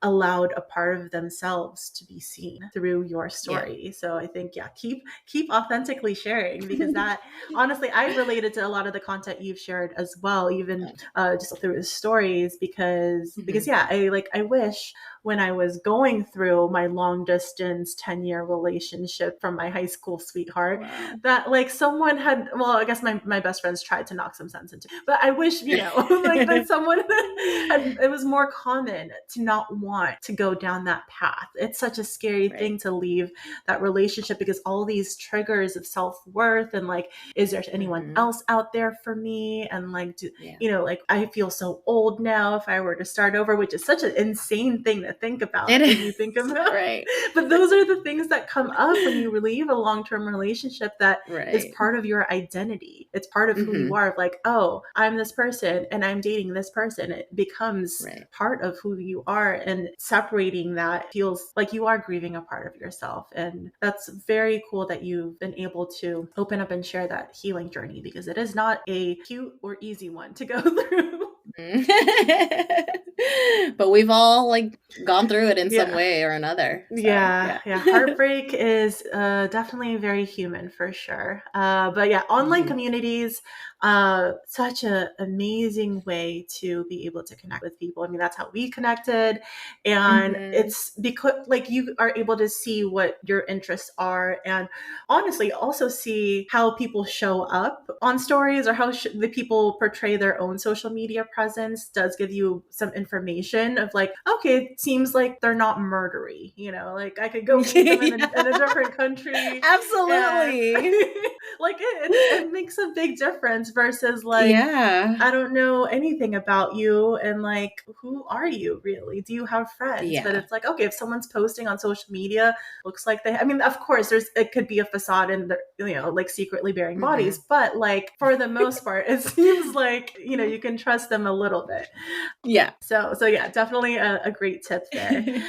allowed a part of themselves to be seen through your Yeah. story. So I think, yeah, keep authentically sharing, because that, honestly, I related to a lot of the content you've shared as well, even just through the stories, because yeah, I wish when I was going through my long distance 10-year relationship from my high school sweetheart, Wow. that like someone had, well, I guess my best friends tried to knock some sense into, but I wish, like that someone had, it was more common to not want to go down that path. It's such a scary Right. thing to leave that relationship, because all these triggers of self-worth, and like, is there anyone else out there for me? And like, like, I feel so old now if I were to start over, which is such an insane thing to think about when you think about right. But those are the things that come up when you leave a long-term relationship that is part of your identity. It's part of who you are. Like, oh, I'm this person and I'm dating this person. It becomes part of who you are, and separating that feels like you are grieving a part of yourself. And that's very cool that you've been able to open up and share that healing journey, because it is not a cute or easy one to go through. But we've all like gone through it in some way or another. So, yeah. Heartbreak is definitely very human, for sure. But yeah, online communities, such an amazing way to be able to connect with people. I mean, that's how we connected. And it's because like you are able to see what your interests are, and honestly also see how people show up on stories, or how the people portray their own social media presence. Does give you some information of like, okay, it seems like they're not murdery, like I could go meet them in a different country. Absolutely. And, like it makes a big difference versus like, I don't know anything about you, and like, who are you really? Do you have friends? But it's like, okay, if someone's posting on social media, looks like I mean, of course it could be a facade, and they're, like secretly bearing bodies, but like for the most part, it seems like, you can trust them a little bit. Yeah. So yeah, definitely a great tip there.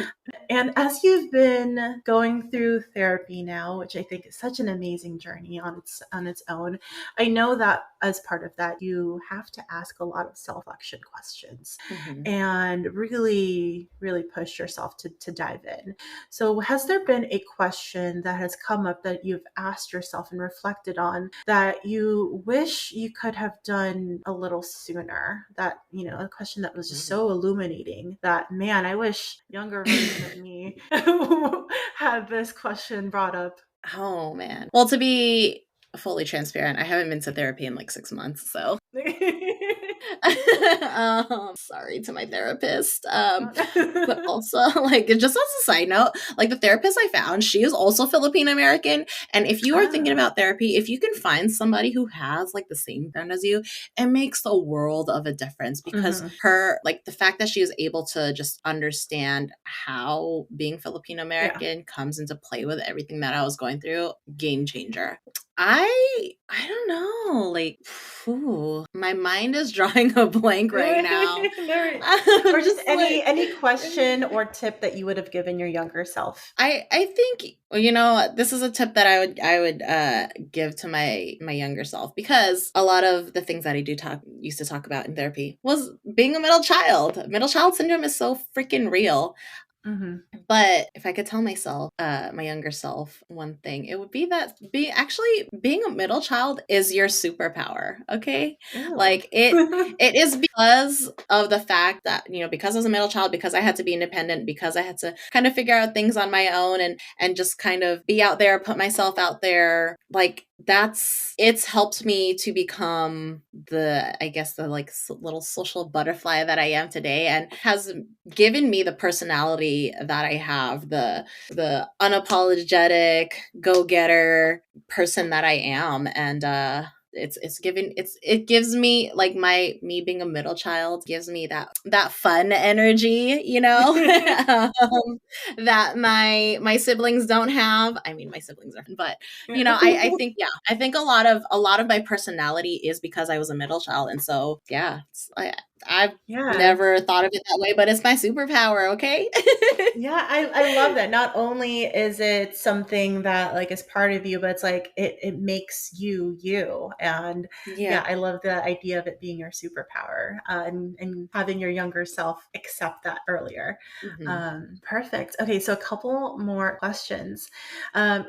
And as you've been going through therapy now, which I think is such an amazing journey on its own, I know that as part of that, you have to ask a lot of self-reflection questions and really, really push yourself to dive in. So has there been a question that has come up that you've asked yourself and reflected on that you wish you could have done a little sooner? That, a question that was just so illuminating that, man, I wish younger version of me had this question brought up. Oh man. Well, to be fully transparent, I haven't been to therapy in like 6 months, so sorry to my therapist. But also, like, just as a side note, like the therapist I found, she is also Filipina American. And if you are thinking about therapy, if you can find somebody who has like the same brand as you, it makes a world of a difference, because her, like, the fact that she is able to just understand how being Filipino American comes into play with everything that I was going through, game changer. I don't know, like, Ooh, my mind is drawing a blank right now. No, or I'm just just any like, question or tip that you would have given your younger self. I think, well, this is a tip that I would give to my younger self, because a lot of the things that I used to talk about in therapy was being a middle child. Middle child syndrome is so freaking real. Mm-hmm. But if I could tell myself, my younger self, one thing, it would be that being a middle child is your superpower. Okay, Ew. like it is because of the fact that, because I was a middle child, because I had to be independent, because I had to kind of figure out things on my own, and just kind of be out there, put myself out there. Like, it's helped me to become I guess the like little social butterfly that I am today, and has given me the personality that I have, the unapologetic go-getter person that I am. And it gives me, like, me being a middle child gives me that fun energy, that my siblings don't have. I mean, my siblings are fun, but I think, yeah, I think a lot of my personality is because I was a middle child. And so, yeah, I've Yeah. never thought of it that way, but it's my superpower, okay? Yeah, I love that. Not only is it something that like is part of you, but it's like it makes you you. And yeah, Yeah. I love the idea of it being your superpower, and having your younger self accept that earlier. Mhm. Perfect. Okay, so a couple more questions.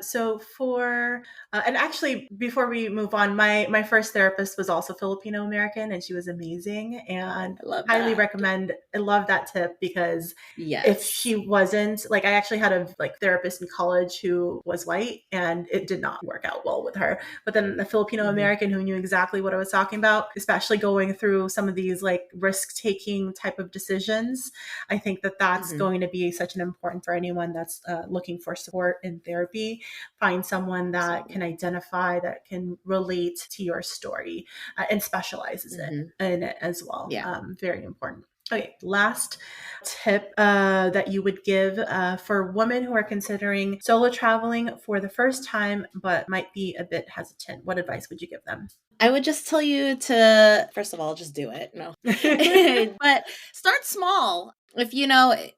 So for and actually, before we move on, my first therapist was also Filipino American, and she was amazing, and I love highly that. recommend. I love that tip because if Yes. she wasn't, like, I actually had a like therapist in college who was white, and it did not work out well with her. But then the Filipino Mhm. American who knew exactly what I was talking about, especially going through some of these like risk taking type of decisions, I think that that's Mhm. going to be such an important for anyone that's looking for support in therapy. Find someone that can Absolutely. identify, that can relate to your story, and specializes Mhm. in it as well. Yeah. Very important. Okay, last tip that you would give for women who are considering solo traveling for the first time but might be a bit hesitant? What advice would you give them? I would just tell you to, first of all, just do it. No. But start small. If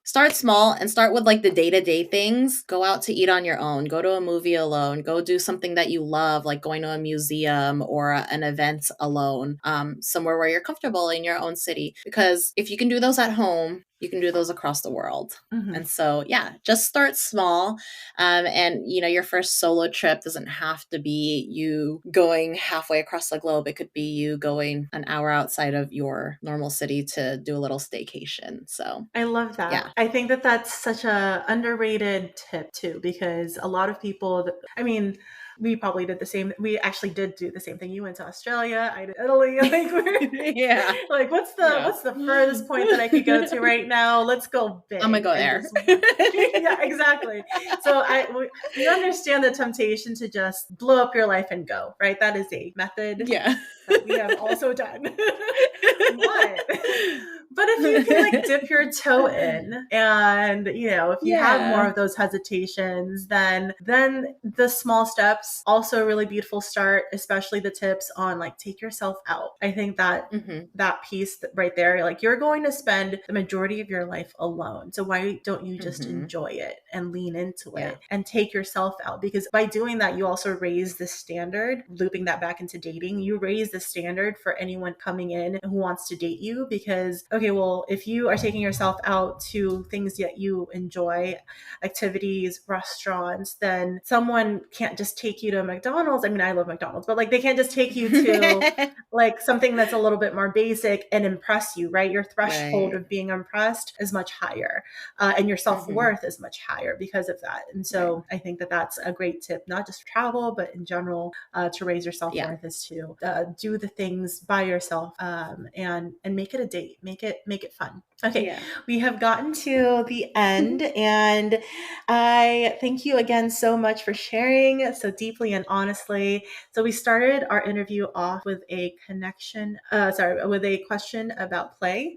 start small and start with, like, the day-to-day things. Go out to eat on your own. Go to a movie alone. Go do something that you love, like going to a museum or an event alone, somewhere where you're comfortable in your own city. Because if you can do those at home, you can do those across the world. Mhm. And so, yeah, just start small. And your first solo trip doesn't have to be you going halfway across the globe. It could be you going an hour outside of your normal city to do a little staycation. So, I love yeah. that. I think that that's such a underrated tip too, because a lot of people, I mean, we probably did the same. We actually did do the same thing. You went to Australia, I did Italy. Like we're Yeah. like, Yeah. what's the furthest point that I could go to right now? Let's go I'm gonna big go and there. just yeah, exactly. So we understand the temptation to just blow up your life and go, right? That is a method Yeah. that we have also done. but but if you can like dip your toe in, and if you have more Yeah. of those hesitations, then the small steps also a really beautiful start, especially the tips on like take yourself out. I think that Mhm. that piece right there, like you're going to spend the majority of your life alone, so why don't you just Mhm. enjoy it and lean into Yeah. it and take yourself out? Because by doing that, you also raise the standard. Looping that back into dating, you raise the standard for anyone coming in who wants to date you. Because okay, well, if you are taking yourself out to things that you enjoy, activities, restaurants, then someone can't just take you to McDonald's. I mean, I love McDonald's, but like they can't just take you to like something that's a little bit more basic and impress you, right? Your threshold Right. of being impressed is much higher, and your Mhm. self-worth is much higher because of that. And Right. so I think that that's a great tip, not just for travel, but in general, to raise your Yeah. self-worth, is to do the things by yourself, and make it a date, make it fun. Okay, Yeah. we have gotten to the end, and I thank you again so much for sharing so deeply and honestly. So we started our interview off with a with a question about play.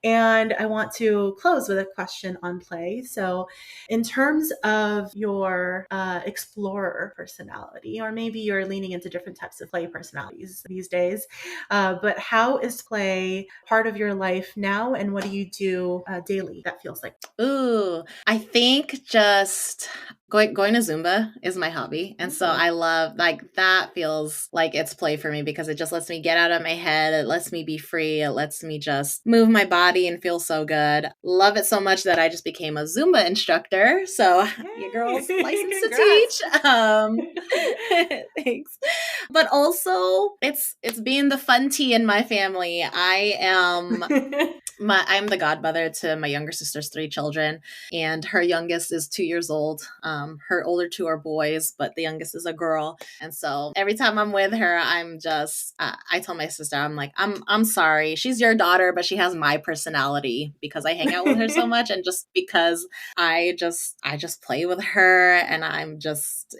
And I want to close with a question on play. So, in terms of your explorer personality, or maybe you're leaning into different types of play personalities these days, but how is play part of your life now, and what do you do daily that feels like? Ooh, I think just going to Zumba is my hobby. And so Ooh. I love, like, that feels like it's play for me because it just lets me get out of my head. It lets me be free. It lets me just move my body and feel so good. Love it so much that I just became a Zumba instructor. So you girls licensed to Congrats. teach. Thanks. But also it's being the fun tea in my family. I'm the godmother to my younger sister's 3 children, and her youngest is 2 years old. Her older two are boys, but the youngest is a girl. And so every time I'm with her, I tell my sister, I'm like, I'm sorry, she's your daughter, but she has my personality because I hang out with her so much, and just because I just play with her, and I'm just,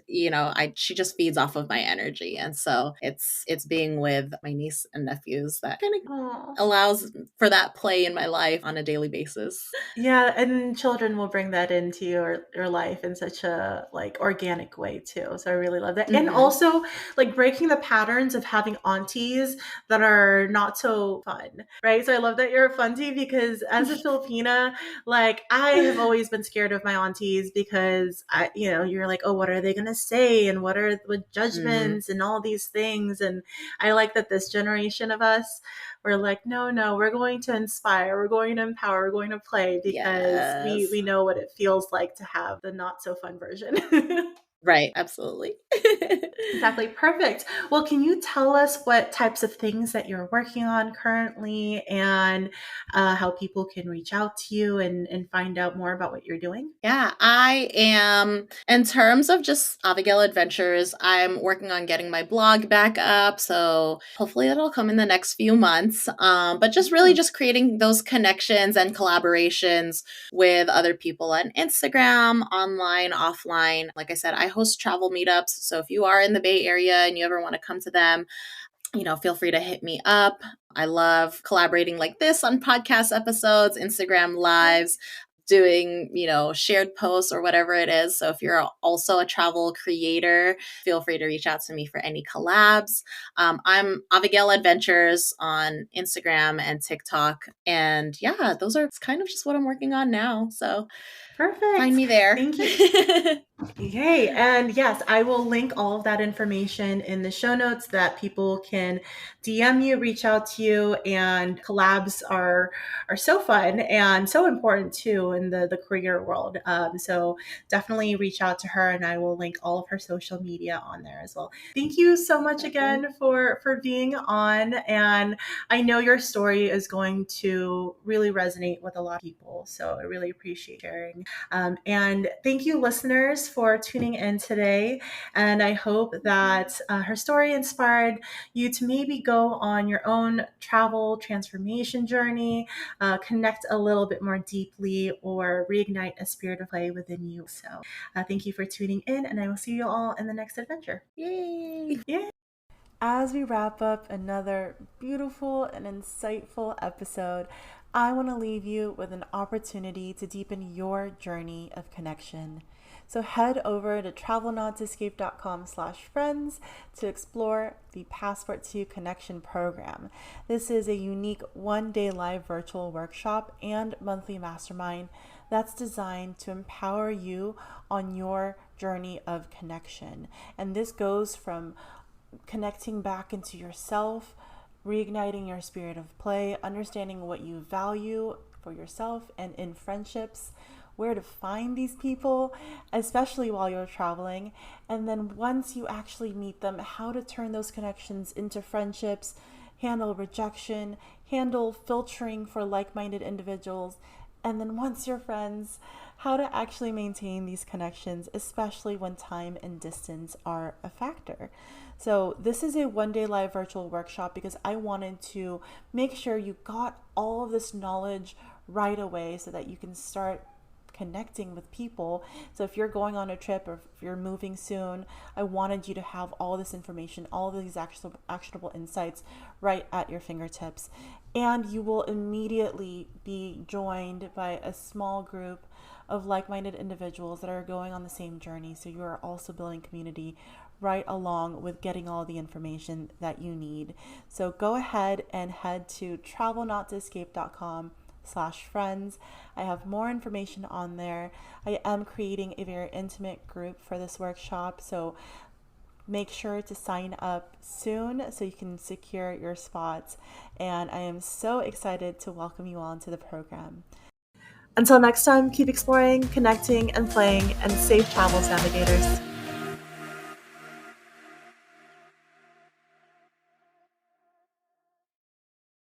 she just feeds off of my energy. And so it's being with my niece and nephews that kind of Aw. allows for that play in my life on a daily basis. Yeah, and children will bring that into your life in such a like organic way too. So I really love that. And Mhm. also like breaking the patterns of having aunties that are not so fun, right? So I love that you're a funtie because as a Filipina, like I have always been scared of my aunties because you're like, oh, what are they gonna say? And what are the Mhm. judgments and all these things? And I like that this generation of us, we're like, no, no, we're going to inspire, we're going to empower, we're going to play because Yes. we know what it feels like to have the not so fun version. Right, absolutely. Exactly. Perfect. Well, can you tell us what types of things that you're working on currently and how people can reach out to you and find out more about what you're doing? Yeah, I am. In terms of just Avagail Adventures, I'm working on getting my blog back up. So hopefully it'll come in the next few months. But just really Mm. just creating those connections and collaborations with other people on Instagram, online, offline. Like I said, I host travel meetups. So if you are in the Bay Area and you ever want to come to them, feel free to hit me up. I love collaborating like this on podcast episodes, Instagram lives, doing, shared posts or whatever it is. So if you're also a travel creator, feel free to reach out to me for any collabs. I'm Avagail Adventures on Instagram and TikTok. And yeah, those are kind of just what I'm working on now. So find Perfect. me there. Thank you. Yay. And yes, I will link all of that information in the show notes that people can DM you, reach out to you, and collabs are so fun and so important too in the career world. So definitely reach out to her and I will link all of her social media on there as well. Thank you so much Perfect. again for being on. And I know your story is going to really resonate with a lot of people. So I really appreciate sharing. And thank you, listeners, for tuning in today. And I hope that her story inspired you to maybe go on your own travel transformation journey, connect a little bit more deeply, or reignite a spirit of play within you. So thank you for tuning in, and I will see you all in the next adventure. Yay. Yay! As we wrap up another beautiful and insightful episode, I want to leave you with an opportunity to deepen your journey of connection. So head over to travelnotsescape.com/friends to explore the Passport to Connection program. This is a unique one-day live virtual workshop and monthly mastermind that's designed to empower you on your journey of connection. And this goes from connecting back into yourself, reigniting your spirit of play, understanding what you value for yourself and in friendships, where to find these people, especially while you're traveling, and then once you actually meet them, how to turn those connections into friendships, handle rejection, handle filtering for like-minded individuals, And then once you're friends, how to actually maintain these connections, especially when time and distance are a factor. So, this is a 1 day live virtual workshop because I wanted to make sure you got all of this knowledge right away so that you can start connecting with people. So if you're going on a trip or if you're moving soon, I wanted you to have all this information, all of these actionable insights right at your fingertips. And you will immediately be joined by a small group of like-minded individuals that are going on the same journey. So you are also building community right along with getting all the information that you need. So go ahead and head to travelnottoescape.com/friends. I have more information on there. I am creating a very intimate group for this workshop, so make sure to sign up soon so you can secure your spots. And I am so excited to welcome you all into the program. Until next time, keep exploring, connecting, and playing, and safe travels, navigators.